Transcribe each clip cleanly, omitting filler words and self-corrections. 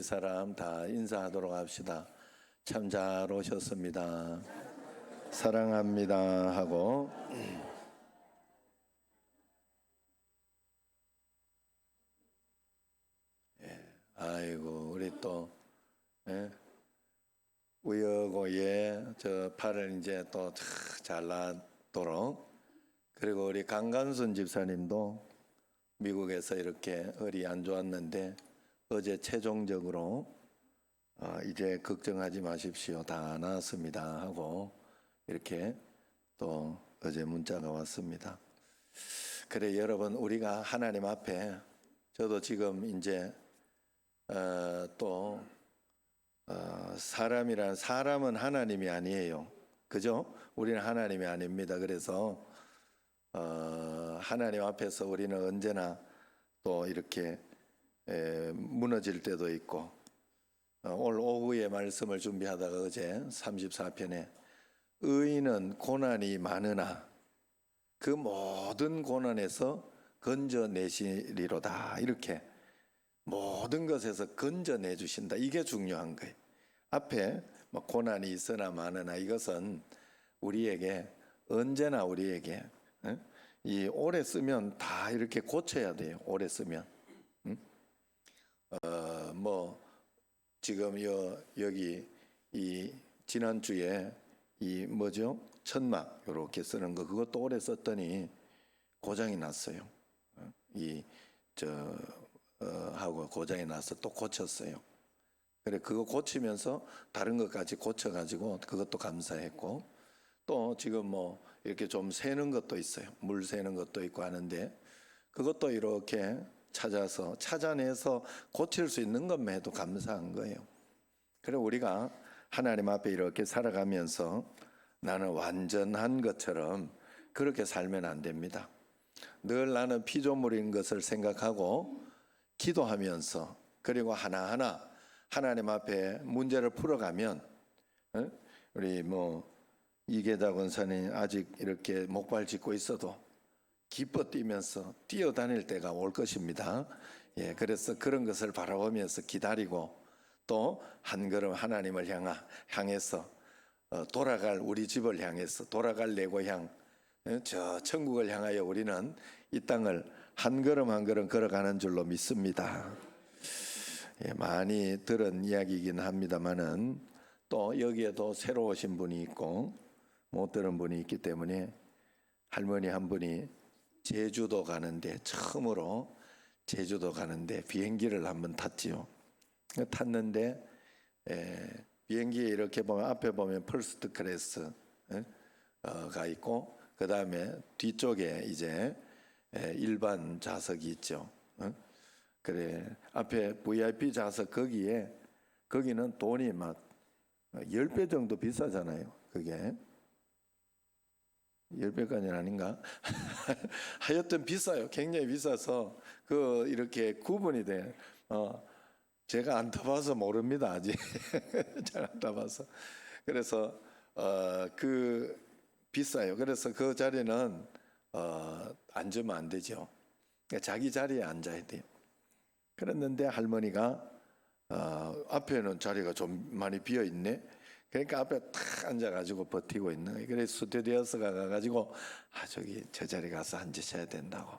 사람 다 인사하도록 합시다. 참 잘 오셨습니다. 사랑합니다 하고 아이고 우리 또 우여고예 저 팔을 이제 또 잘나도록 그리고 우리 강간순 집사님도 미국에서 이렇게 허리 안 좋았는데 어제 최종적으로 이제 걱정하지 마십시오. 다 나았습니다 하고 이렇게 또 어제 문자가 왔습니다. 그래 여러분 우리가 하나님 앞에 저도 지금 이제 사람은 하나님이 아니에요. 그죠? 우리는 하나님이 아닙니다. 그래서 하나님 앞에서 우리는 언제나 또 이렇게 무너질 때도 있고 오늘 오후에 말씀을 준비하다가 어제 34편에 의인은 고난이 많으나 그 모든 고난에서 건져내시리로다 이렇게 모든 것에서 건져내 주신다. 이게 중요한 거예요. 앞에 고난이 있으나 많으나 이것은 우리에게 언제나 우리에게 이 오래 쓰면 다 이렇게 고쳐야 돼요. 오래 쓰면 지금 여기 이 지난주에 이 뭐죠? 천막 이렇게 쓰는 거 그것도 오래 썼더니 고장이 났어요. 하고 고장이 나서 또 고쳤어요. 그래 그거 고치면서 다른 것까지 고쳐가지고 그것도 감사했고 또 지금 이렇게 좀 새는 것도 있어요. 물 새는 것도 있고 하는데 그것도 이렇게 찾아내서 고칠 수 있는 것만 해도 감사한 거예요. 그래 우리가 하나님 앞에 이렇게 살아가면서 나는 완전한 것처럼 그렇게 살면 안 됩니다. 늘 나는 피조물인 것을 생각하고 기도하면서 그리고 하나하나 하나님 앞에 문제를 풀어가면 우리 이계자 권사님 아직 이렇게 목발 짚고 있어도 기뻐 뛰면서 뛰어다닐 때가 올 것입니다. 그래서 그런 것을 바라보면서 기다리고 또 한 걸음 하나님을 향해서 돌아갈 우리 집을 향해서 돌아갈 내 고향 저 천국을 향하여 우리는 이 땅을 한 걸음 한 걸음 걸어가는 줄로 믿습니다. 많이 들은 이야기이긴 합니다만은 또 여기에도 새로 오신 분이 있고 못 들은 분이 있기 때문에 할머니 한 분이 제주도 가는데 처음으로 제주도 가는데 비행기를 한번 탔지요. 탔는데 비행기에 이렇게 보면 앞에 보면 퍼스트 클래스가 있고 그 다음에 뒤쪽에 이제 일반 좌석이 있죠. 그래 앞에 VIP 좌석 거기는 돈이 막 10배 정도 비싸잖아요. 그게 10배까지는 아닌가? 하여튼 비싸요. 굉장히 비싸서 이렇게 구분이 돼. 제가 안 타봐서 모릅니다. 아직 잘 안 타봐서. 그래서 비싸요. 그래서 그 자리는 앉으면 안 되죠. 그러니까 자기 자리에 앉아야 돼요. 그랬는데 할머니가 앞에는 자리가 좀 많이 비어 있네. 그러니까 앞에 탁 앉아가지고 버티고 있는 거예요. 그래서 스튜디오스가 가가지고 저기 저 자리 가서 앉으셔야 된다고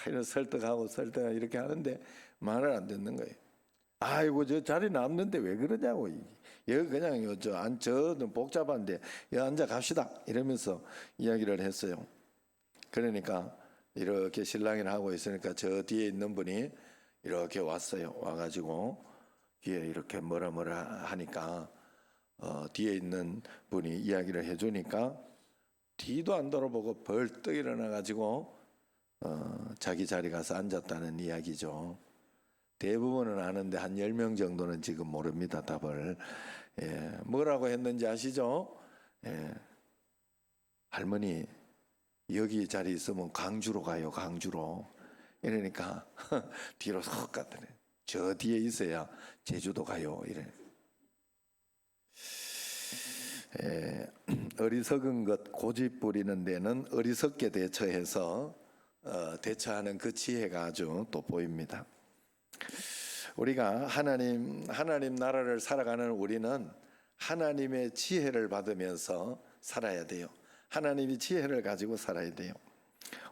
이런 설득하고 이렇게 하는데 말을 안 듣는 거예요. 아이고 저 자리 남는데 왜 그러냐고. 여기 그냥 저는 복잡한데 여기 앉아 갑시다 이러면서 이야기를 했어요. 그러니까 이렇게 실랑이를 하고 있으니까 저 뒤에 있는 분이 이렇게 왔어요. 와가지고 뒤에 이렇게 뭐라 하니까 뒤에 있는 분이 이야기를 해주니까 뒤도 안 돌아보고 벌떡 일어나가지고 자기 자리 가서 앉았다는 이야기죠. 대부분은 아는데 한 10명 정도는 지금 모릅니다. 답을. 뭐라고 했는지 아시죠? 할머니 여기 자리 있으면 강주로 가요. 강주로. 이러니까 뒤로 쏙 갔더니 저 뒤에 있어야 제주도 가요. 이래. 어리석은 것 고집 부리는 데는 어리석게 대처해서 대처하는 그 지혜가 아주 돋보입니다. 우리가 하나님 나라를 살아가는 우리는 하나님의 지혜를 받으면서 살아야 돼요. 하나님이 지혜를 가지고 살아야 돼요.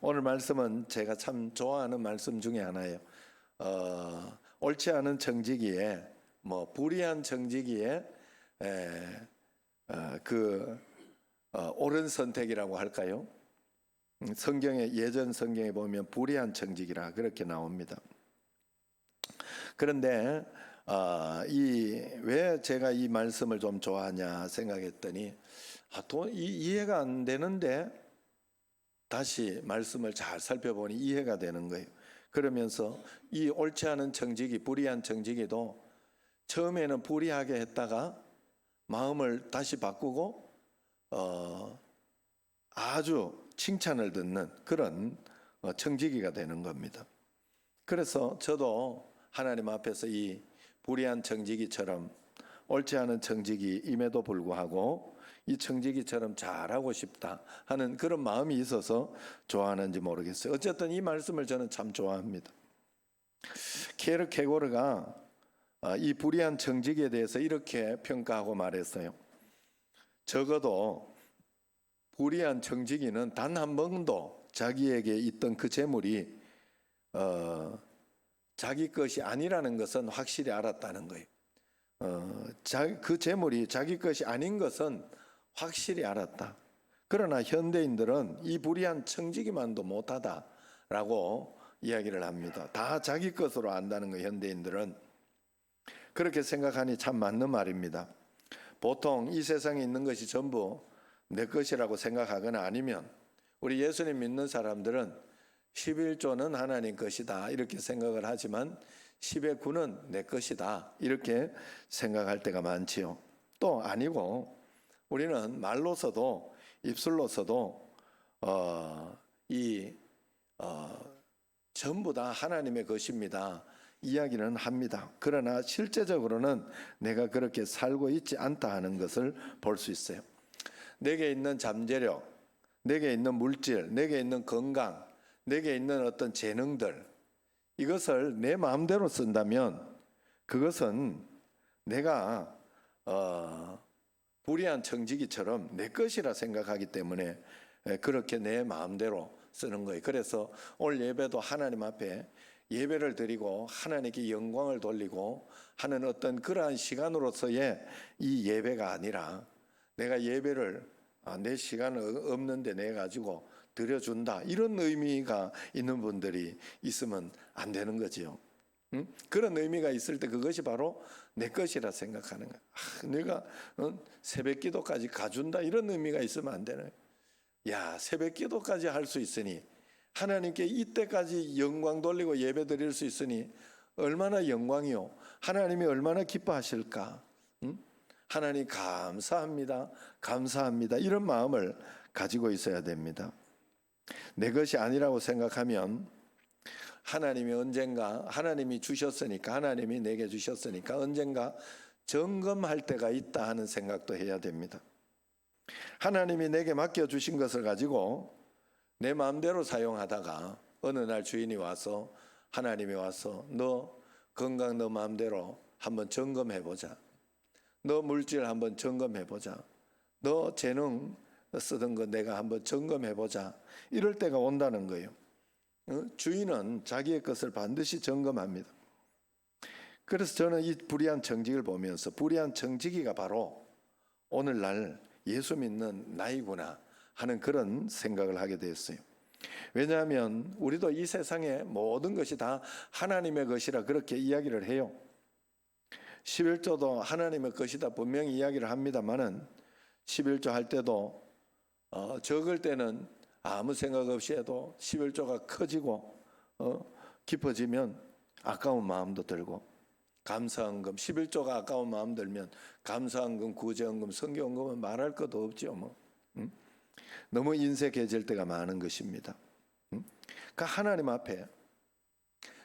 오늘 말씀은 제가 참 좋아하는 말씀 중에 하나예요. 옳지 않은 정직이에 불의한 정직이에 옳은 선택이라고 할까요? 예전 성경에 보면 불의한 정직이라 그렇게 나옵니다. 그런데 왜 제가 이 말씀을 좀 좋아하냐 생각했더니 이해가 안 되는데 다시 말씀을 잘 살펴보니 이해가 되는 거예요. 그러면서 이 옳지 않은 정직이, 불의한 정직이도 처음에는 불의하게 했다가 마음을 다시 바꾸고 아주 칭찬을 듣는 그런 정직이가 되는 겁니다. 그래서 저도 하나님 앞에서 이 불의한 정직이처럼 옳지 않은 정직임에도 불구하고 이 정직이처럼 잘하고 싶다 하는 그런 마음이 있어서 좋아하는지 모르겠어요. 어쨌든 이 말씀을 저는 참 좋아합니다. 케르케고르가 이 불의한 정직에 대해서 이렇게 평가하고 말했어요. 적어도 불의한 정직이는 단 한 번도 자기에게 있던 그 재물이 자기 것이 아니라는 것은 확실히 알았다는 거예요. 그 재물이 자기 것이 아닌 것은 확실히 알았다. 그러나 현대인들은 이 불의한 정직이만도 못하다라고 이야기를 합니다. 다 자기 것으로 안다는 거예요. 현대인들은. 그렇게 생각하니 참 맞는 말입니다. 보통 이 세상에 있는 것이 전부 내 것이라고 생각하거나 아니면 우리 예수님 믿는 사람들은 11조는 하나님 것이다 이렇게 생각을 하지만 10의 9는 내 것이다 이렇게 생각할 때가 많지요. 또 아니고 우리는 말로서도 입술로서도 전부 다 하나님의 것입니다 이야기는 합니다. 그러나 실제적으로는 내가 그렇게 살고 있지 않다 하는 것을 볼 수 있어요. 내게 있는 잠재력, 내게 있는 물질, 내게 있는 건강, 내게 있는 어떤 재능들, 이것을 내 마음대로 쓴다면 그것은 내가 불의한 정직이처럼 내 것이라 생각하기 때문에 그렇게 내 마음대로 쓰는 거예요. 그래서 오늘 예배도 하나님 앞에 예배를 드리고 하나님께 영광을 돌리고 하는 어떤 그러한 시간으로서의 이 예배가 아니라 내가 예배를 내 시간 없는데 내 가지고 드려준다 이런 의미가 있는 분들이 있으면 안 되는 거지요. 그런 의미가 있을 때 그것이 바로 내 것이라 생각하는 거야. 내가 새벽 기도까지 가준다 이런 의미가 있으면 안 되는 거야. 야, 새벽 기도까지 할 수 있으니 하나님께 이때까지 영광 돌리고 예배 드릴 수 있으니 얼마나 영광이요. 하나님이 얼마나 기뻐하실까. 하나님 감사합니다. 감사합니다. 이런 마음을 가지고 있어야 됩니다. 내 것이 아니라고 생각하면 하나님이 언젠가 하나님이 주셨으니까 하나님이 내게 주셨으니까 언젠가 점검할 때가 있다 하는 생각도 해야 됩니다. 하나님이 내게 맡겨주신 것을 가지고 내 마음대로 사용하다가 어느 날 주인이 와서 하나님이 와서 너 건강 너 마음대로 한번 점검해보자. 너 물질 한번 점검해보자. 너 재능 쓰던 거 내가 한번 점검해보자. 이럴 때가 온다는 거예요. 주인은 자기의 것을 반드시 점검합니다. 그래서 저는 이 불의한 정직을 보면서 불의한 정직이가 바로 오늘날 예수 믿는 나이구나 하는 그런 생각을 하게 되었어요. 왜냐하면 우리도 이 세상의 모든 것이 다 하나님의 것이라 그렇게 이야기를 해요. 11조도 하나님의 것이다 분명히 이야기를 합니다만은 11조 할 때도 적을 때는 아무 생각 없이 해도 11조가 커지고 깊어지면 아까운 마음도 들고 감사헌금 11조가 아까운 마음 들면 감사헌금, 구제헌금, 성경헌금은 말할 것도 없죠. 너무 인색해질 때가 많은 것입니다. 그러니까 하나님 앞에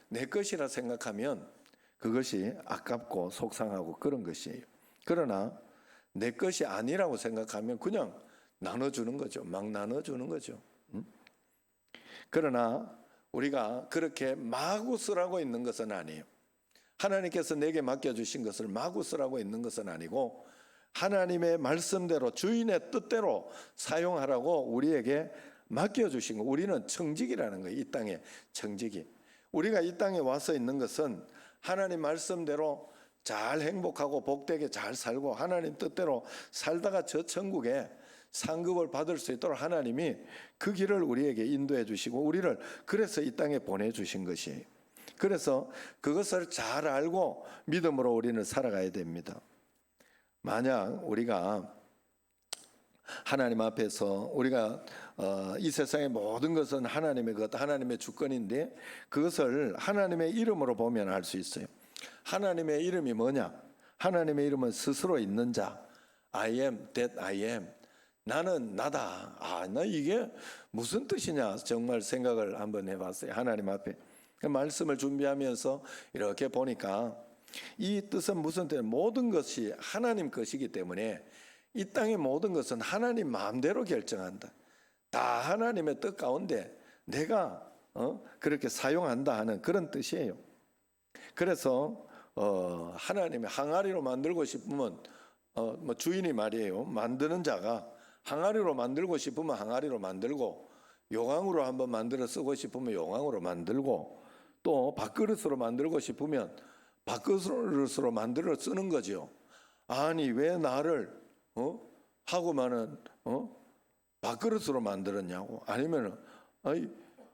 내 것이라 생각하면 그것이 아깝고 속상하고 그런 것이에요. 그러나 내 것이 아니라고 생각하면 그냥 나눠주는 거죠. 막 나눠주는 거죠. 그러나 우리가 그렇게 마구 쓰라고 있는 것은 아니에요. 하나님께서 내게 맡겨주신 것을 마구 쓰라고 있는 것은 아니고 하나님의 말씀대로 주인의 뜻대로 사용하라고 우리에게 맡겨주신 거. 우리는 청직이라는 거예요. 이 땅의 청직이. 우리가 이 땅에 와서 있는 것은 하나님 말씀대로 잘 행복하고 복되게 잘 살고 하나님 뜻대로 살다가 저 천국에 상급을 받을 수 있도록 하나님이 그 길을 우리에게 인도해 주시고 우리를 그래서 이 땅에 보내주신 것이에요. 그래서 그것을 잘 알고 믿음으로 우리는 살아가야 됩니다. 만약 우리가 하나님 앞에서 우리가 이 세상의 모든 것은 하나님의 것, 하나님의 주권인데 그것을 하나님의 이름으로 보면 알 수 있어요. 하나님의 이름이 뭐냐? 하나님의 이름은 스스로 있는 자. I am that I am. 나는 나다. 나 이게 무슨 뜻이냐? 정말 생각을 한번 해봤어요. 하나님 앞에 말씀을 준비하면서 이렇게 보니까 이 뜻은 무슨 뜻? 모든 것이 하나님 것이기 때문에 이 땅의 모든 것은 하나님 마음대로 결정한다. 다 하나님의 뜻 가운데 내가 그렇게 사용한다 하는 그런 뜻이에요. 그래서 하나님이 항아리로 만들고 싶으면 뭐 주인이 말이에요. 만드는 자가 항아리로 만들고 싶으면 항아리로 만들고 용왕으로 한번 만들어 쓰고 싶으면 용왕으로 만들고 또 밥그릇으로 만들고 싶으면 밥그릇으로 만들어 쓰는 거죠. 아니 왜 나를 하고만은 밥그릇으로 만들었냐고. 아니면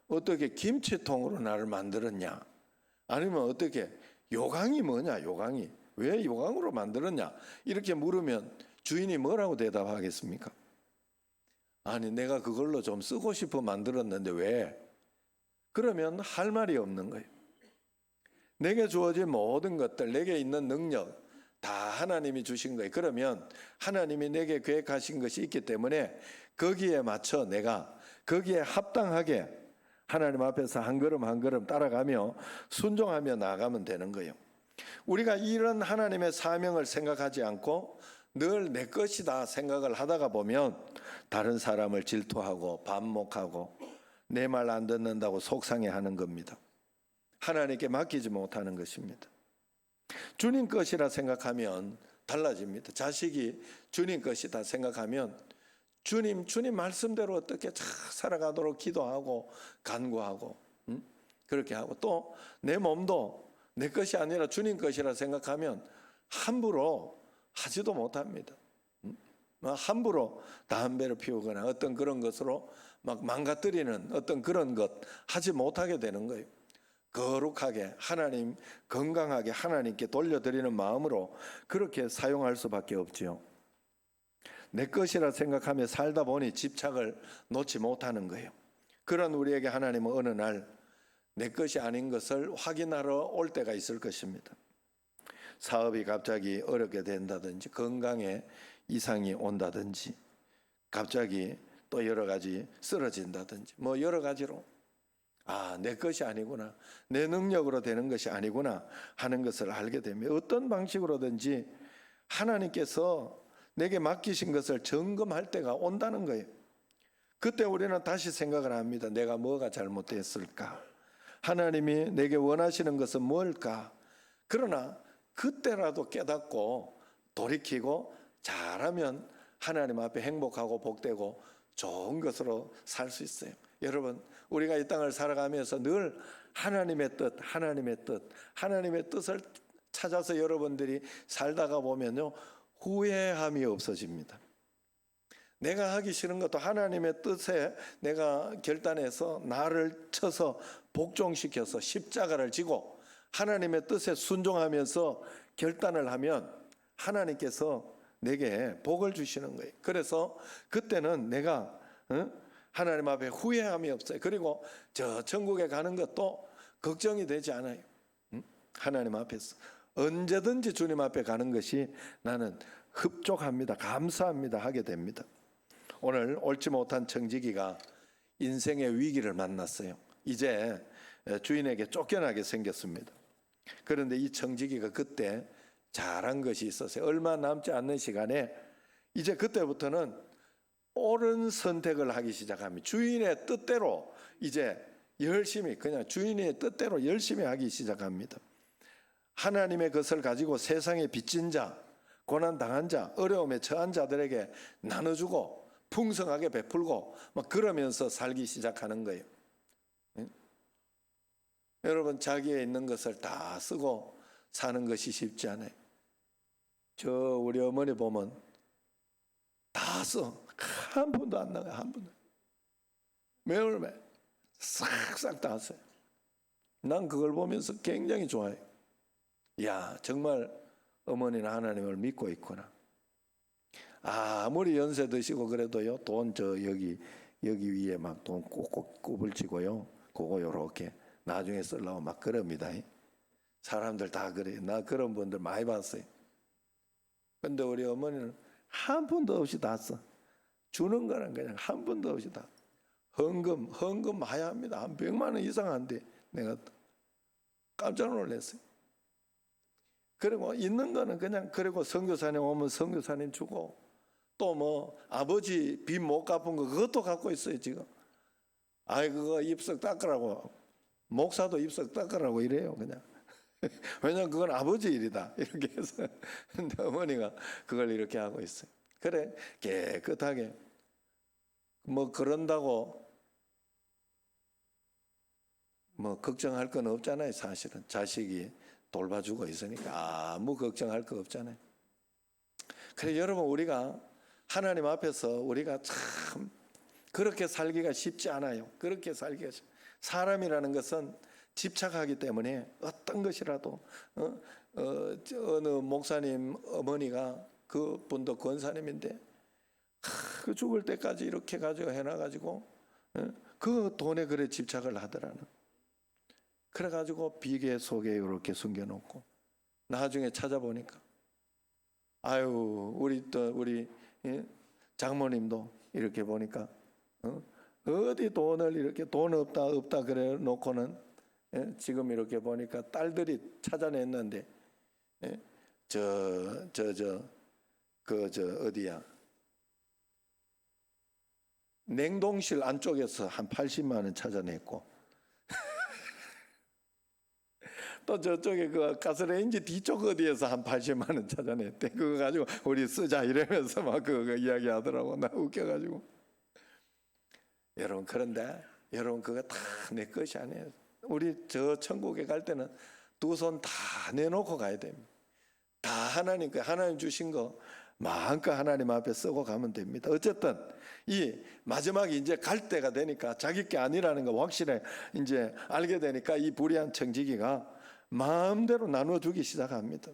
어떻게 김치통으로 나를 만들었냐. 아니면 어떻게 요강이 뭐냐. 요강이 왜 요강으로 만들었냐. 이렇게 물으면 주인이 뭐라고 대답하겠습니까? 아니 내가 그걸로 좀 쓰고 싶어 만들었는데 왜? 그러면 할 말이 없는 거예요. 내게 주어진 모든 것들, 내게 있는 능력 다 하나님이 주신 거예요. 그러면 하나님이 내게 계획하신 것이 있기 때문에 거기에 맞춰 내가 거기에 합당하게 하나님 앞에서 한 걸음 한 걸음 따라가며 순종하며 나아가면 되는 거예요. 우리가 이런 하나님의 사명을 생각하지 않고 늘 내 것이다 생각을 하다가 보면 다른 사람을 질투하고 반목하고 내 말 안 듣는다고 속상해하는 겁니다. 하나님께 맡기지 못하는 것입니다. 주님 것이라 생각하면 달라집니다. 자식이 주님 것이다 생각하면 주님 말씀대로 어떻게 잘 살아가도록 기도하고 간구하고 그렇게 하고 또 내 몸도 내 것이 아니라 주님 것이라 생각하면 함부로 하지도 못합니다. 함부로 담배를 피우거나 어떤 그런 것으로 막 망가뜨리는 어떤 그런 것 하지 못하게 되는 거예요. 거룩하게 하나님 건강하게 하나님께 돌려드리는 마음으로 그렇게 사용할 수밖에 없지요. 내 것이라 생각하며 살다 보니 집착을 놓지 못하는 거예요. 그런 우리에게 하나님은 어느 날 내 것이 아닌 것을 확인하러 올 때가 있을 것입니다. 사업이 갑자기 어렵게 된다든지 건강에 이상이 온다든지 갑자기 또 여러 가지 쓰러진다든지 뭐 여러 가지로 내 것이 아니구나 내 능력으로 되는 것이 아니구나 하는 것을 알게 되면 어떤 방식으로든지 하나님께서 내게 맡기신 것을 점검할 때가 온다는 거예요. 그때 우리는 다시 생각을 합니다. 내가 뭐가 잘못됐을까? 하나님이 내게 원하시는 것은 뭘까? 그러나 그때라도 깨닫고 돌이키고 잘하면 하나님 앞에 행복하고 복되고 좋은 것으로 살 수 있어요. 여러분 우리가 이 땅을 살아가면서 늘 하나님의 뜻을 찾아서 여러분들이 살다가 보면요 후회함이 없어집니다. 내가 하기 싫은 것도 하나님의 뜻에 내가 결단해서 나를 쳐서 복종시켜서 십자가를 지고 하나님의 뜻에 순종하면서 결단을 하면 하나님께서 내게 복을 주시는 거예요. 그래서 그때는 내가 하나님 앞에 후회함이 없어요. 그리고 저 천국에 가는 것도 걱정이 되지 않아요. 하나님 앞에서 언제든지 주님 앞에 가는 것이 나는 흡족합니다. 감사합니다. 하게 됩니다. 오늘 옳지 못한 청지기가 인생의 위기를 만났어요. 이제 주인에게 쫓겨나게 생겼습니다. 그런데 이 청지기가 그때 잘한 것이 있었어요. 얼마 남지 않는 시간에 이제 그때부터는 옳은 선택을 하기 시작합니다. 주인의 뜻대로 이제 열심히 그냥 주인의 뜻대로 열심히 하기 시작합니다. 하나님의 것을 가지고 세상에 빚진 자, 고난당한 자, 어려움에 처한 자들에게 나눠주고 풍성하게 베풀고 막 그러면서 살기 시작하는 거예요. 예? 여러분, 자기에 있는 것을 다 쓰고 사는 것이 쉽지 않아요. 저 우리 어머니 보면 다 써. 한 푼도 안 나가요. 한 푼도. 매월매 싹싹 다 써요. 난 그걸 보면서 굉장히 좋아해요. 야, 정말 어머니는 하나님을 믿고 있구나. 아무리 연세 드시고 그래도요, 돈 여기 위에 막 돈 꼭꼭 꼽을치고요, 그거 요렇게 나중에 쓰려고 막 그럽니다. 사람들 다 그래요. 나 그런 분들 많이 봤어요. 근데 우리 어머니는 한 푼도 없이 다 써. 주는 거는 그냥 한 푼도 없이 다. 헌금 많이 합니다. 한 100만 원 이상 한대. 내가 깜짝 놀랐어요. 그리고 있는 거는 그냥, 그리고 선교사님 오면 선교사님 주고, 또 뭐 아버지 빚 못 갚은 거 그것도 갖고 있어요 지금. 아이, 그거 입석 닦으라고, 목사도 입석 닦으라고 이래요 그냥. 왜냐면 그건 아버지 일이다 이렇게 해서. 근데 어머니가 그걸 이렇게 하고 있어요. 그래, 깨끗하게. 뭐 그런다고 뭐 걱정할 건 없잖아요. 사실은 자식이 돌봐주고 있으니까 아무 걱정할 거 없잖아요. 그래, 여러분, 우리가 하나님 앞에서 우리가 참 그렇게 살기가 쉽지 않아요. 그렇게 살기가 사람이라는 것은 집착하기 때문에 어떤 것이라도 어느 목사님 어머니가, 그 분도 권사님인데 그 죽을 때까지 이렇게 가지고 해놔가지고 그 돈에 그래 집착을 하더라는. 그래가지고 비계 속에 이렇게 숨겨놓고 나중에 찾아보니까, 아유, 우리 장모님도 이렇게 보니까 어디 돈을 이렇게 돈 없다 그래 놓고는 지금 이렇게 보니까 딸들이 찾아냈는데 어디야, 냉동실 안쪽에서 한 80만 원 찾아냈고 또 저쪽에 그 가스레인지 뒤쪽 어디에서 한 80만 원 찾아냈대. 그거 가지고 우리 쓰자 이러면서 막 그거 이야기하더라고. 나 웃겨가지고. 여러분, 그런데 여러분, 그거 다 내 것이 아니에요. 우리 저 천국에 갈 때는 두 손 다 내놓고 가야 됩니다. 다 하나님 주신 거 마음껏 하나님 앞에 쓰고 가면 됩니다. 어쨌든 이 마지막에 이제 갈 때가 되니까 자기 게 아니라는 거 확실히 이제 알게 되니까 이 불의한 청지기가 마음대로 나눠주기 시작합니다.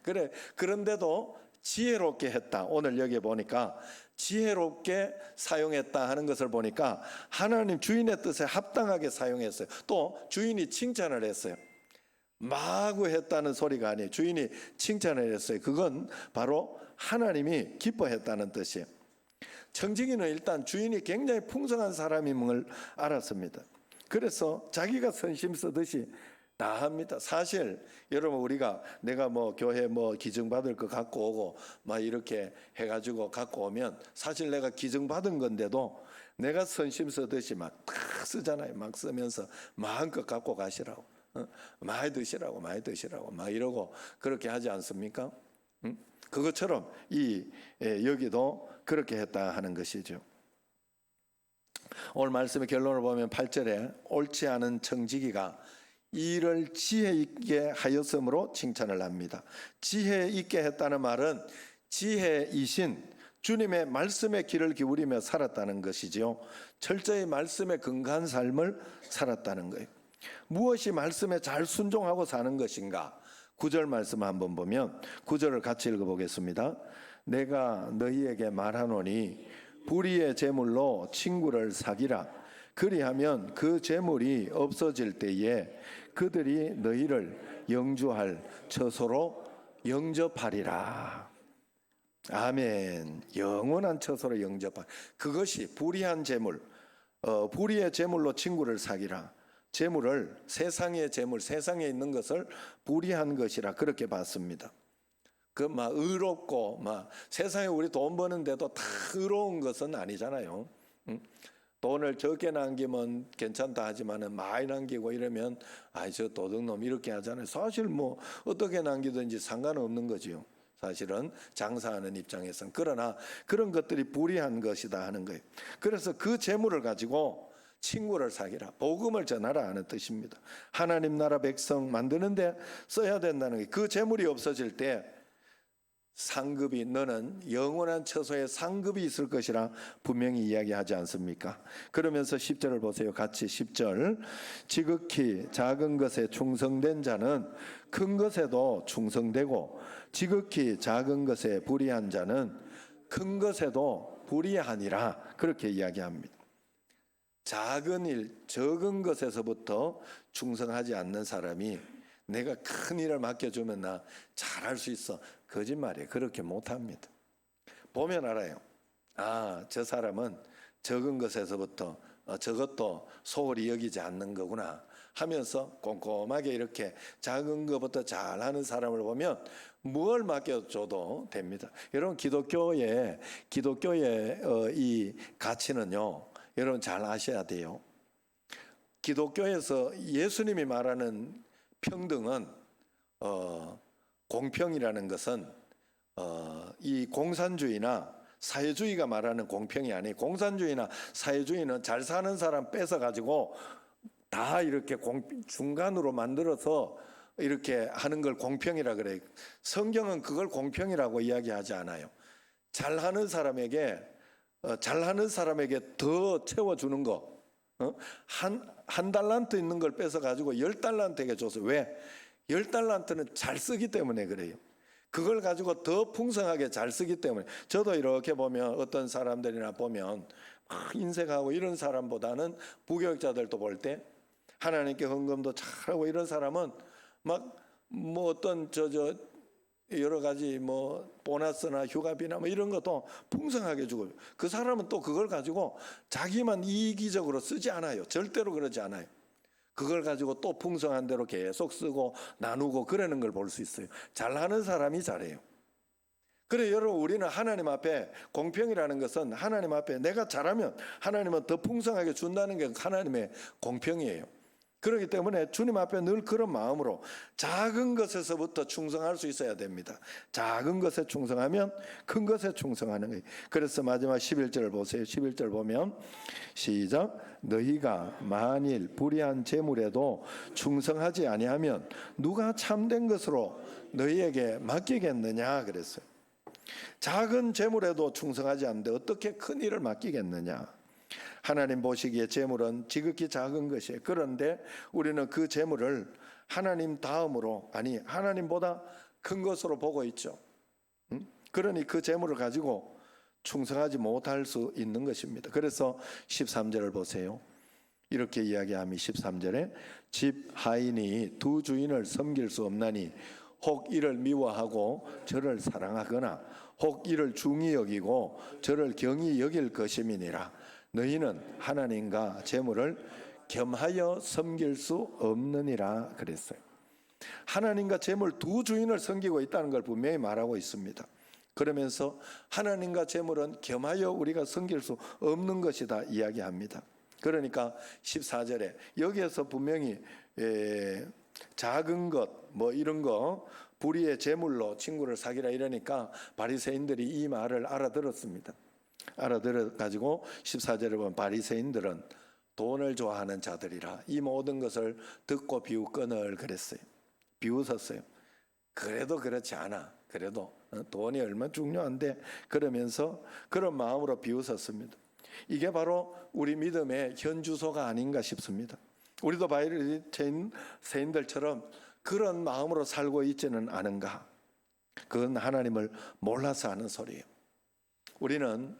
그래, 그런데도 지혜롭게 했다. 오늘 여기 보니까 지혜롭게 사용했다 하는 것을 보니까 하나님 주인의 뜻에 합당하게 사용했어요. 또 주인이 칭찬을 했어요. 마구 했다는 소리가 아니에요. 주인이 칭찬을 했어요. 그건 바로 하나님이 기뻐했다는 뜻이에요. 청지기는 일단 주인이 굉장히 풍성한 사람임을 알았습니다. 그래서 자기가 선심 쓰듯이 다 합니다. 사실 여러분, 우리가 내가 뭐 교회 뭐 기증 받을 거 갖고 오고 막 이렇게 해가지고 갖고 오면 사실 내가 기증 받은 건데도 내가 선심 쓰듯이 막 탁 쓰잖아요. 막 쓰면서 마음껏 갖고 가시라고, 많이 드시라고 막 이러고 그렇게 하지 않습니까? 그것처럼 여기도 그렇게 했다 하는 것이죠. 오늘 말씀의 결론을 보면 8절에 옳지 않은 청지기가 일을 지혜 있게 하였으므로 칭찬을 합니다. 지혜 있게 했다는 말은 지혜이신 주님의 말씀의 길을 기울이며 살았다는 것이지요. 철저히 말씀에 근거한 삶을 살았다는 거예요. 무엇이 말씀에 잘 순종하고 사는 것인가? 9절 말씀 한번 보면 9절을 같이 읽어보겠습니다. 내가 너희에게 말하노니 불의의 재물로 친구를 사귀라. 그리하면 그 재물이 없어질 때에 그들이 너희를 영주할 처소로 영접하리라. 아멘. 영원한 처소로 영접할. 그것이 불의한 재물, 불의의 재물로 친구를 사귀라. 재물을, 세상의 재물, 세상에 있는 것을 불의한 것이라 그렇게 봤습니다. 그 막 의롭고 막 세상에 우리 돈 버는데도 다 의로운 것은 아니잖아요. 돈을 적게 남기면 괜찮다 하지만은 많이 남기고 이러면 저 도둑놈 이렇게 하잖아요. 사실 뭐 어떻게 남기든지 상관없는 거지요. 사실은 장사하는 입장에서는. 그러나 그런 것들이 불의한 것이다 하는 거예요. 그래서 그 재물을 가지고 친구를 사귀라, 복음을 전하라 하는 뜻입니다. 하나님 나라 백성 만드는데 써야 된다는 거예요. 그 재물이 없어질 때 상급이, 너는 영원한 처소에 상급이 있을 것이라 분명히 이야기하지 않습니까? 그러면서 10절을 보세요. 같이 10절. 지극히 작은 것에 충성된 자는 큰 것에도 충성되고 지극히 작은 것에 불의한 자는 큰 것에도 불의하니라. 그렇게 이야기합니다. 작은 일, 적은 것에서부터 충성하지 않는 사람이 내가 큰 일을 맡겨주면 나 잘할 수 있어. 거짓말이에요. 그렇게 못합니다. 보면 알아요. 저 사람은 적은 것에서부터 저것도 소홀히 여기지 않는 거구나 하면서 꼼꼼하게 이렇게 작은 것부터 잘하는 사람을 보면 뭘 맡겨줘도 됩니다. 여러분, 기독교의 이 가치는요, 여러분 잘 아셔야 돼요. 기독교에서 예수님이 말하는 평등은 공평이라는 것은 이 공산주의나 사회주의가 말하는 공평이 아니에요. 공산주의나 사회주의는 잘 사는 사람 뺏어가지고 다 이렇게 중간으로 만들어서 이렇게 하는 걸 공평이라 그래요. 성경은 그걸 공평이라고 이야기하지 않아요. 잘하는 사람에게 더 채워주는 거. 한 달란트 있는 걸 뺏어가지고 10달란트에게 줘서. 왜? 10달란트는 잘 쓰기 때문에 그래요. 그걸 가지고 더 풍성하게 잘 쓰기 때문에. 저도 이렇게 보면 어떤 사람들이나 보면 인색하고 이런 사람보다는 부교육자들도 볼 때 하나님께 헌금도 잘하고 이런 사람은 막 뭐 어떤 여러 가지 뭐 보너스나 휴가비나 뭐 이런 것도 풍성하게 주고, 그 사람은 또 그걸 가지고 자기만 이기적으로 쓰지 않아요. 절대로 그러지 않아요. 그걸 가지고 또 풍성한 대로 계속 쓰고 나누고 그러는 걸 볼 수 있어요. 잘하는 사람이 잘해요. 그래, 여러분, 우리는 하나님 앞에 공평이라는 것은 하나님 앞에 내가 잘하면 하나님은 더 풍성하게 준다는 게 하나님의 공평이에요. 그렇기 때문에 주님 앞에 늘 그런 마음으로 작은 것에서부터 충성할 수 있어야 됩니다. 작은 것에 충성하면 큰 것에 충성하는 거예요. 그래서 마지막 11절을 보세요. 11절 보면 시작. 너희가 만일 불의한 재물에도 충성하지 아니하면 누가 참된 것으로 너희에게 맡기겠느냐 그랬어요. 작은 재물에도 충성하지 않는데 어떻게 큰 일을 맡기겠느냐. 하나님 보시기에 재물은 지극히 작은 것이에요. 그런데 우리는 그 재물을 하나님 다음으로, 아니 하나님보다 큰 것으로 보고 있죠. 그러니 그 재물을 가지고 충성하지 못할 수 있는 것입니다. 그래서 13절을 보세요. 이렇게 이야기함이 13절에 집 하인이 두 주인을 섬길 수 없나니 혹 이를 미워하고 저를 사랑하거나 혹 이를 중히 여기고 저를 경히 여길 것임이니라. 너희는 하나님과 재물을 겸하여 섬길 수 없느니라 그랬어요. 하나님과 재물 두 주인을 섬기고 있다는 걸 분명히 말하고 있습니다. 그러면서 하나님과 재물은 겸하여 우리가 섬길 수 없는 것이다 이야기합니다. 그러니까 14절에 여기에서 분명히 작은 것 뭐 이런 거 불의의 재물로 친구를 사귀라 이러니까 바리새인들이 이 말을 알아들었습니다. 알아들어 가지고 14절에 보면 바리새인들은 돈을 좋아하는 자들이라 이 모든 것을 듣고 비웃거늘 그랬어요. 비웃었어요. 그래도 그렇지 않아. 그래도 돈이 얼마나 중요한데 그러면서 그런 마음으로 비웃었습니다. 이게 바로 우리 믿음의 현주소가 아닌가 싶습니다. 우리도 바리새인들처럼 그런 마음으로 살고 있지는 않은가. 그건 하나님을 몰라서 하는 소리예요. 우리는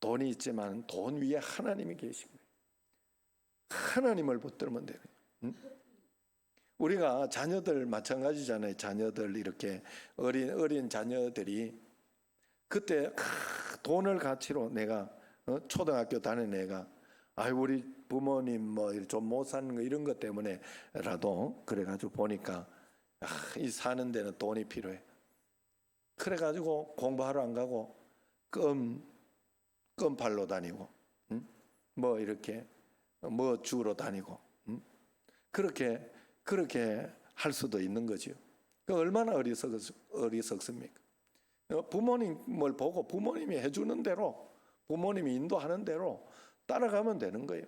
돈이 있지만 돈 위에 하나님이 계신 거예요. 하나님을 붙들면 돼요. 우리가 자녀들 마찬가지잖아요. 자녀들 이렇게 어린 자녀들이 그때 돈을 가치로 내가 초등학교 다니는 애가 우리 부모님 뭐 좀 못 사는 거 이런 것 때문에라도 그래가지고 보니까 이 사는 데는 돈이 필요해. 그래가지고 공부하러 안 가고 껌팔로 다니고 뭐 이렇게 뭐 주우러 다니고 그렇게 할 수도 있는 거죠. 그 얼마나 어리석습니까? 부모님을 보고 부모님이 해주는 대로, 부모님이 인도하는 대로 따라가면 되는 거예요.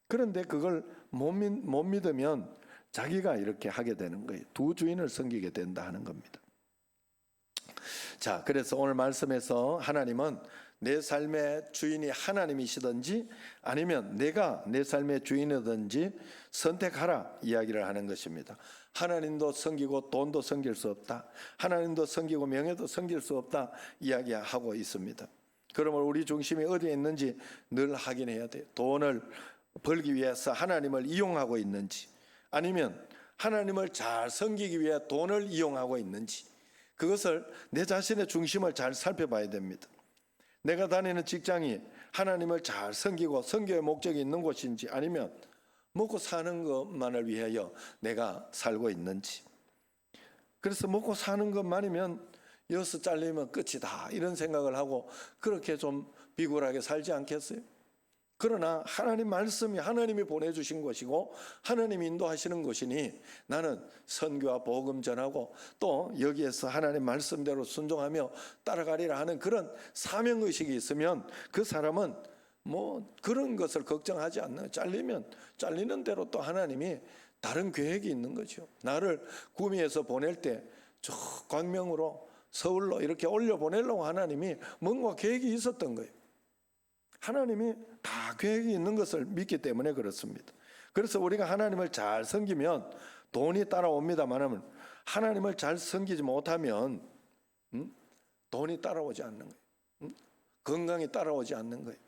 그런데 그걸 못 믿으면 자기가 이렇게 하게 되는 거예요. 두 주인을 섬기게 된다 하는 겁니다. 자, 그래서 오늘 말씀에서 하나님은 내 삶의 주인이 하나님이시든지 아니면 내가 내 삶의 주인이든지 선택하라 이야기를 하는 것입니다. 하나님도 섬기고 돈도 섬길 수 없다. 하나님도 섬기고 명예도 섬길 수 없다 이야기하고 있습니다. 그러면 우리 중심이 어디에 있는지 늘 확인해야 돼요. 돈을 벌기 위해서 하나님을 이용하고 있는지, 아니면 하나님을 잘 섬기기 위해 돈을 이용하고 있는지, 그것을 내 자신의 중심을 잘 살펴봐야 됩니다. 내가 다니는 직장이 하나님을 잘 섬기고 섬겨의 목적이 있는 곳인지, 아니면 먹고 사는 것만을 위하여 내가 살고 있는지. 그래서 먹고 사는 것만이면 여기서 잘리면 끝이다 이런 생각을 하고 그렇게 좀 비굴하게 살지 않겠어요? 그러나 하나님 말씀이 하나님이 보내주신 것이고 하나님이 인도하시는 것이니 나는 선교와 복음 전하고 또 여기에서 하나님 말씀대로 순종하며 따라가리라 하는 그런 사명의식이 있으면 그 사람은 뭐 그런 것을 걱정하지 않는, 잘리면 잘리는 대로 또 하나님이 다른 계획이 있는 거죠. 나를 구미에서 보낼 때 저 광명으로 서울로 이렇게 올려보내려고 하나님이 뭔가 계획이 있었던 거예요. 하나님이 다 계획이 있는 것을 믿기 때문에 그렇습니다. 그래서 우리가 하나님을 잘 섬기면 돈이 따라옵니다만 하나님을 잘 섬기지 못하면 돈이 따라오지 않는 거예요. 건강이 따라오지 않는 거예요.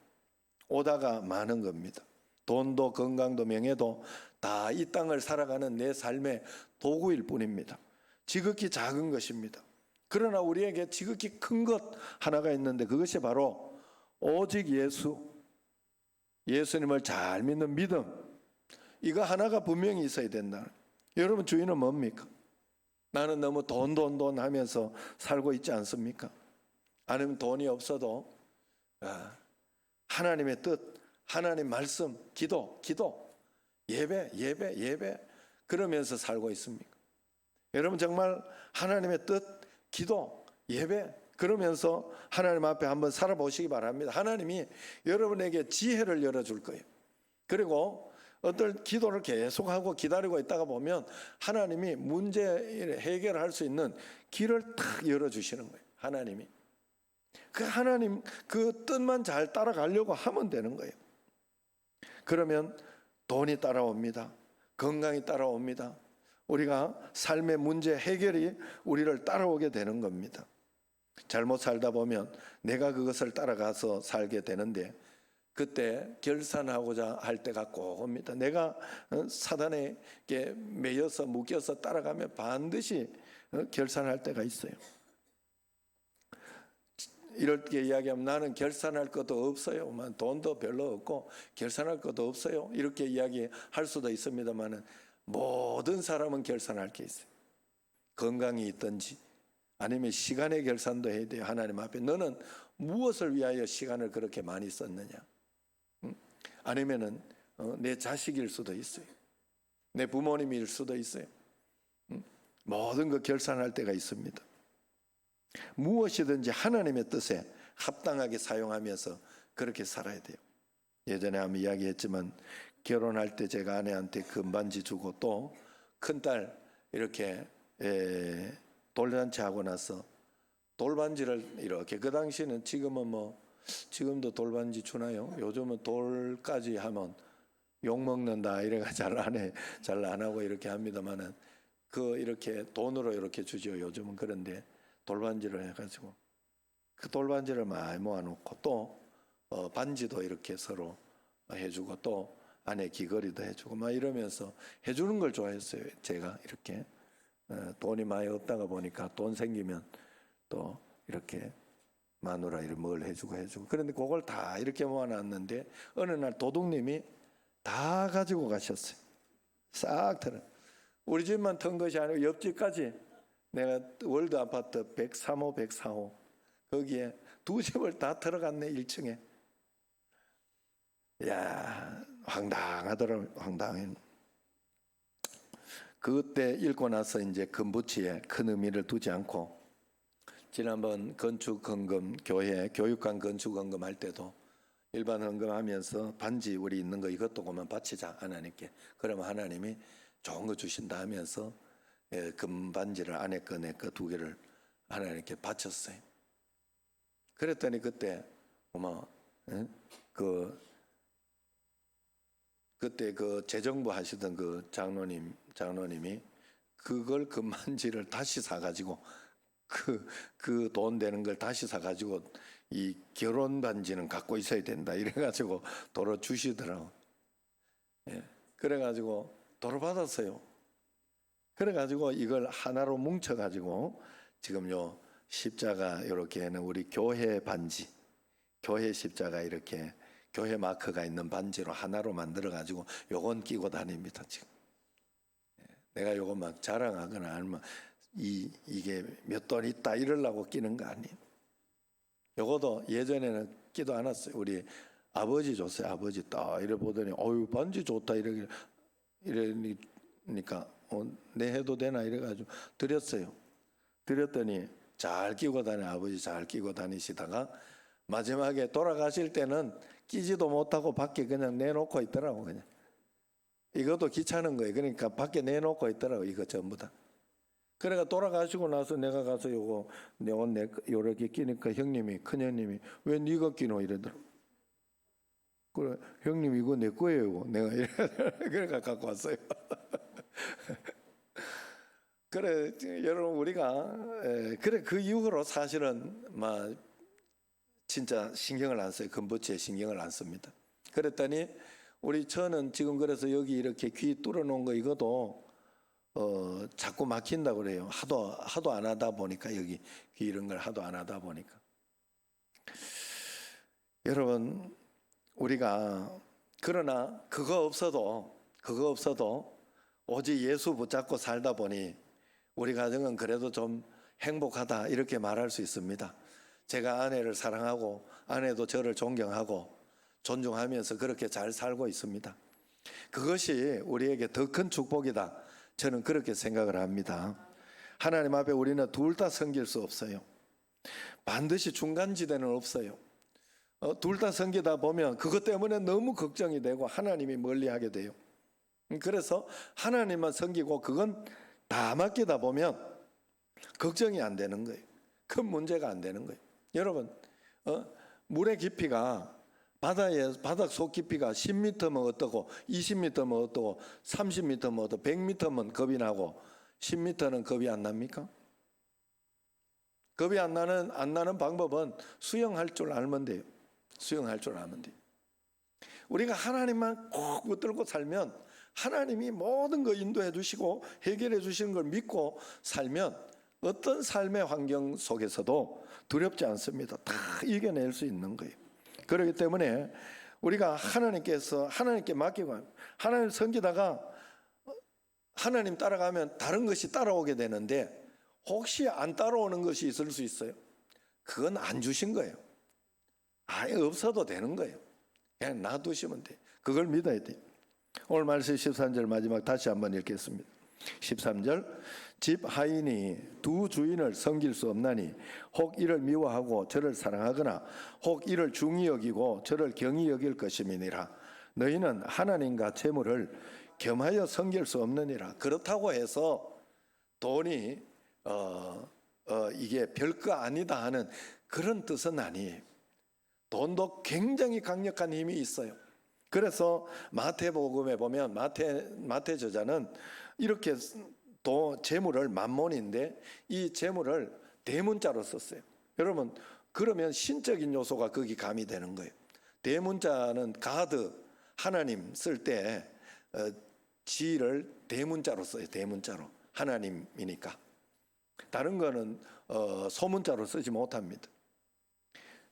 오다가 많은 겁니다. 돈도 건강도 명예도 다 이 땅을 살아가는 내 삶의 도구일 뿐입니다. 지극히 작은 것입니다. 그러나 우리에게 지극히 큰 것 하나가 있는데 그것이 바로 오직 예수님을 잘 믿는 믿음, 이거 하나가 분명히 있어야 된다. 여러분 주인은 뭡니까? 나는 너무 돈 하면서 살고 있지 않습니까? 아니면 돈이 없어도 하나님의 뜻, 하나님 말씀, 기도, 예배 그러면서 살고 있습니까? 여러분 정말 하나님의 뜻, 기도, 예배 그러면서 하나님 앞에 한번 살아보시기 바랍니다. 하나님이 여러분에게 지혜를 열어줄 거예요. 그리고 어떤 기도를 계속하고 기다리고 있다가 보면 하나님이 문제 해결할 수 있는 길을 탁 열어주시는 거예요. 하나님이. 그 하나님 그 뜻만 잘 따라가려고 하면 되는 거예요. 그러면 돈이 따라옵니다. 건강이 따라옵니다. 우리가 삶의 문제 해결이 우리를 따라오게 되는 겁니다. 잘못 살다 보면 내가 그것을 따라가서 살게 되는데 그때 결산하고자 할 때가 꼭 옵니다. 내가 사단에게 매여서 묶여서 따라가면 반드시 결산할 때가 있어요. 이렇게 이야기하면 나는 결산할 것도 없어요. 돈도 별로 없고 결산할 것도 없어요. 이렇게 이야기할 수도 있습니다만 모든 사람은 결산할 게 있어요. 건강이 있든지 아니면 시간의 결산도 해야 돼요. 하나님 앞에 너는 무엇을 위하여 시간을 그렇게 많이 썼느냐. 아니면은 내 자식일 수도 있어요. 내 부모님일 수도 있어요. 모든 거 결산할 때가 있습니다. 무엇이든지 하나님의 뜻에 합당하게 사용하면서 그렇게 살아야 돼요. 예전에 한번 이야기했지만 결혼할 때 제가 아내한테 금반지 주고 또 큰딸 이렇게 돌잔치 하고 나서 돌반지를 이렇게, 그 당시는 지금은 뭐 지금도 돌반지 주나요? 요즘은 돌까지 하면 욕 먹는다 이래가 잘 안 하고 이렇게 합니다만은 그 이렇게 돈으로 이렇게 주죠. 요즘은. 그런데 돌반지를 해가지고 그 돌반지를 많이 모아놓고 또 반지도 이렇게 서로 해주고 또 안에 귀걸이도 해주고 막 이러면서 해주는 걸 좋아했어요. 제가 이렇게 돈이 많이 없다가 보니까 돈 생기면 또 이렇게 마누라 이렇게 뭘 해주고 그런데 그걸 다 이렇게 모아놨는데 어느 날 도둑님이 다 가지고 가셨어요. 싹 털어. 우리 집만 턴 것이 아니고 옆집까지, 내가 월드 아파트 103호 104호 거기에 두 집을 다 들어갔네. 1층에. 야, 황당하더라고요. 황당해. 그때 읽고 나서 이제 금부치에 큰 의미를 두지 않고, 지난번 건축헌금 교회 교육관 건축헌금 할 때도 일반 헌금하면서 반지 우리 있는 거 이것도 그만 바치자 하나님께. 그러면 하나님이 좋은 거 주신다 하면서 금반지를 안에 거 내 거 두 개를 하나님께 바쳤어요. 그랬더니 그때 그때 그 재정부 하시던 그 장로님이 그걸 금반지를 다시 사가지고 그 돈 되는 걸 다시 사가지고 이 결혼 반지는 갖고 있어야 된다 이래가지고 도로 주시더라고. 그래가지고 도로 받았어요. 그래가지고 이걸 하나로 뭉쳐가지고 지금 요 십자가 이렇게 하는 우리 교회 반지, 교회 십자가 이렇게 교회 마크가 있는 반지로 하나로 만들어가지고 요건 끼고 다닙니다 지금. 내가 요거 막 자랑하거나 아니면 이게 몇 돈 있다 이러려고 끼는 거 아니에요. 요것도 예전에는 끼도 않았어요. 우리 아버지 줬어요. 아버지 딱 이래 보더니 어유 반지 좋다 이러니까 내 해도 되나 이래가지고 드렸어요. 드렸더니 잘 끼고 아버지 잘 끼고 다니시다가 마지막에 돌아가실 때는 끼지도 못하고 밖에 그냥 내놓고 있더라고. 그냥 이것도 귀찮은 거예요. 그러니까 밖에 내놓고 있더라고. 이거 전부 다. 그래가 돌아가시고 나서 내가 가서 요거 요렇게 끼니까 형님이 큰형님이 왜 네가 끼노 이러더라고. 그래 형님 이거 내 거예요. 내가 그래가 갖고 왔어요. 그래 여러분 우리가 그래 그 이후로 사실은 막 진짜 신경을 안 써요. 금부치에 신경을 안 씁니다. 그랬더니 저는 지금 그래서 여기 이렇게 귀 뚫어 놓은 거 이것도 자꾸 막힌다고 그래요. 하도 안 하다 보니까 여기 귀 이런 걸 하도 안 하다 보니까. 여러분 우리가 그러나 그거 없어도 오직 예수 붙잡고 살다 보니 우리 가정은 그래도 좀 행복하다 이렇게 말할 수 있습니다. 제가 아내를 사랑하고 아내도 저를 존경하고 존중하면서 그렇게 잘 살고 있습니다. 그것이 우리에게 더 큰 축복이다. 저는 그렇게 생각을 합니다. 하나님 앞에 우리는 둘 다 섬길 수 없어요. 반드시 중간지대는 없어요. 둘 다 섬기다 보면 그것 때문에 너무 걱정이 되고 하나님이 멀리하게 돼요. 그래서 하나님만 섬기고 그건 다 맡기다 보면 걱정이 안 되는 거예요. 큰 문제가 안 되는 거예요. 여러분 물의 깊이가 바닥 속 깊이가 10m면 어떠고 20m면 어떠고 30m면 어떠고 100m면 겁이 나고 10m는 겁이 안 납니까? 겁이 안 나는 방법은 수영할 줄 알면 돼요. 수영할 줄 알면 돼요. 우리가 하나님만 꼭 붙들고 살면 하나님이 모든 거 인도해 주시고 해결해 주시는 걸 믿고 살면 어떤 삶의 환경 속에서도 두렵지 않습니다. 다 이겨낼 수 있는 거예요. 그렇기 때문에 우리가 하나님께 맡기고 하나님 섬기다가 하나님 따라가면 다른 것이 따라오게 되는데 혹시 안 따라오는 것이 있을 수 있어요. 그건 안 주신 거예요. 아예 없어도 되는 거예요. 그냥 놔두시면 돼요. 그걸 믿어야 돼요. 오늘 말씀 13절 마지막 다시 한번 읽겠습니다. 13절 집 하인이 두 주인을 섬길 수 없나니 혹 이를 미워하고 저를 사랑하거나 혹 이를 중히 여기고 저를 경히 여길 것임이니라. 너희는 하나님과 재물을 겸하여 섬길 수 없느니라. 그렇다고 해서 돈이 이게 별거 아니다 하는 그런 뜻은 아니에요. 돈도 굉장히 강력한 힘이 있어요. 그래서 마태복음에 보면 마태 저자는 이렇게 또 재물을 만몬인데 이 재물을 대문자로 썼어요. 여러분 그러면 신적인 요소가 거기 가미되는 거예요. 대문자는 가드 하나님 쓸 때 지를 대문자로 써요. 대문자로 하나님이니까. 다른 거는 소문자로 쓰지 못합니다.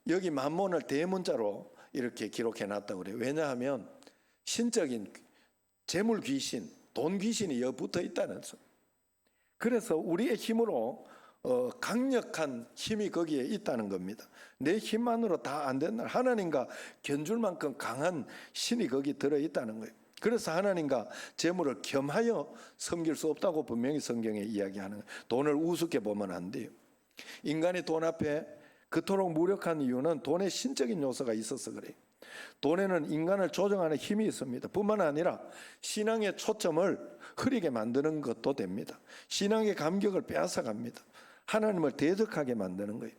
여기 만몬을 대문자로 이렇게 기록해 놨다고 그래요. 왜냐하면 신적인 재물 귀신, 돈 귀신이 여기 붙어 있다는 소. 그래서 우리의 힘으로 강력한 힘이 거기에 있다는 겁니다. 내 힘만으로 다 안 된다. 하나님과 견줄 만큼 강한 신이 거기 들어있다는 거예요. 그래서 하나님과 재물을 겸하여 섬길 수 없다고 분명히 성경에 이야기하는 거예요. 돈을 우습게 보면 안 돼요. 인간이 돈 앞에 그토록 무력한 이유는 돈의 신적인 요소가 있어서 그래요. 돈에는 인간을 조정하는 힘이 있습니다. 뿐만 아니라 신앙의 초점을 흐리게 만드는 것도 됩니다. 신앙의 감격을 빼앗아갑니다. 하나님을 대적하게 만드는 거예요.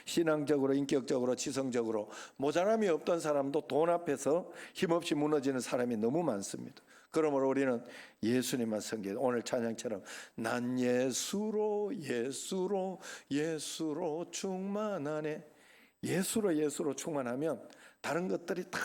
신앙적으로, 인격적으로, 지성적으로 모자람이 없던 사람도 돈 앞에서 힘없이 무너지는 사람이 너무 많습니다. 그러므로 우리는 예수님만 섬겨요. 오늘 찬양처럼 난 예수로 충만하네. 예수로 충만하면 다른 것들이 다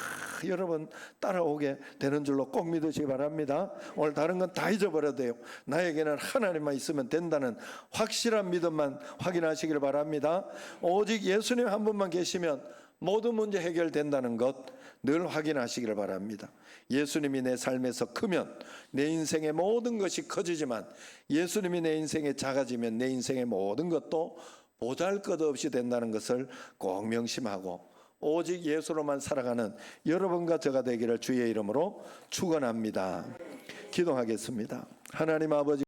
여러분 따라오게 되는 줄로 꼭 믿으시기 바랍니다. 오늘 다른 건 다 잊어버려도 돼요. 나에게는 하나님만 있으면 된다는 확실한 믿음만 확인하시길 바랍니다. 오직 예수님 한 분만 계시면 모든 문제 해결된다는 것 늘 확인하시기를 바랍니다. 예수님이 내 삶에서 크면 내 인생의 모든 것이 커지지만 예수님이 내 인생에 작아지면 내 인생의 모든 것도 보잘것없이 된다는 것을 꼭 명심하고 오직 예수로만 살아가는 여러분과 저가 되기를 주의 이름으로 축원합니다. 기도하겠습니다. 하나님 아버지,